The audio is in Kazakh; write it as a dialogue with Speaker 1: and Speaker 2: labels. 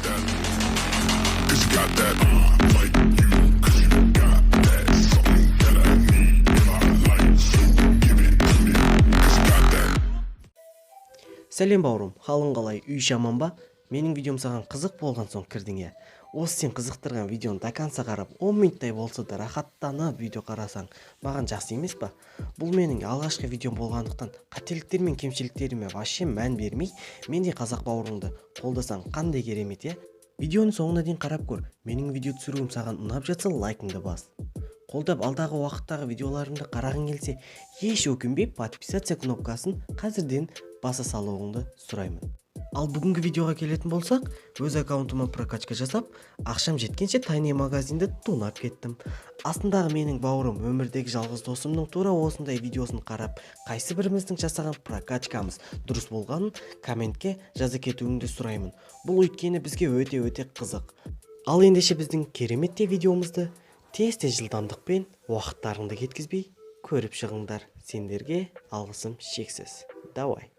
Speaker 1: that. 'Cause you got that, like you. 'Cause you got that, something that I need in my life. So give it to me. 'Cause you got that.
Speaker 2: Сәлем бауырым, халың қалай, үй жаман ба? Менің видеом саған қызық болған соң кірдің е. Осы сен қызықтырған видеоны до конца қарап, 10 минуттай болса да рахаттанып видео қарасаң, маған жақсы емес па? Бұл менің алғашқы видеом болғандықтан, қателіктер мен кемшіліктеріме вообще мән бермей, мендей қазақ бауырыңды қолдасаң қандай керемет е? Видеоны соңына дейін қарап көр. Менің видео түсіруім саған ұнап жатса, лайкыңды бас. Қолдап алдағы уақыттағы видеоларымды қарағың келсе, еш өкінбей подписация кнопкасын қазірден баса салуыңды сұраймын. Ал бүгінгі видеоға келетін болсақ, өз аккаунтыма прокачка жасап, ақшам жеткенше тайный магазинді тонап кеттім. Астындағы менің бауырым, өмірдегі жалғыз досымның тура осындай видеосын қарап, қайсы біріміздің жасаған прокачкамыз дұрыс болғанын комментке жаза кетуіңді сұраймын. Бұл өйткені бізге өте қызық. Ал ендеше біздің кереметте видеомызды тез жылдамдықпен уақыттарыңды кеткізбей көріп шығыңдар. Сендерге алғысым шексіз. Давай.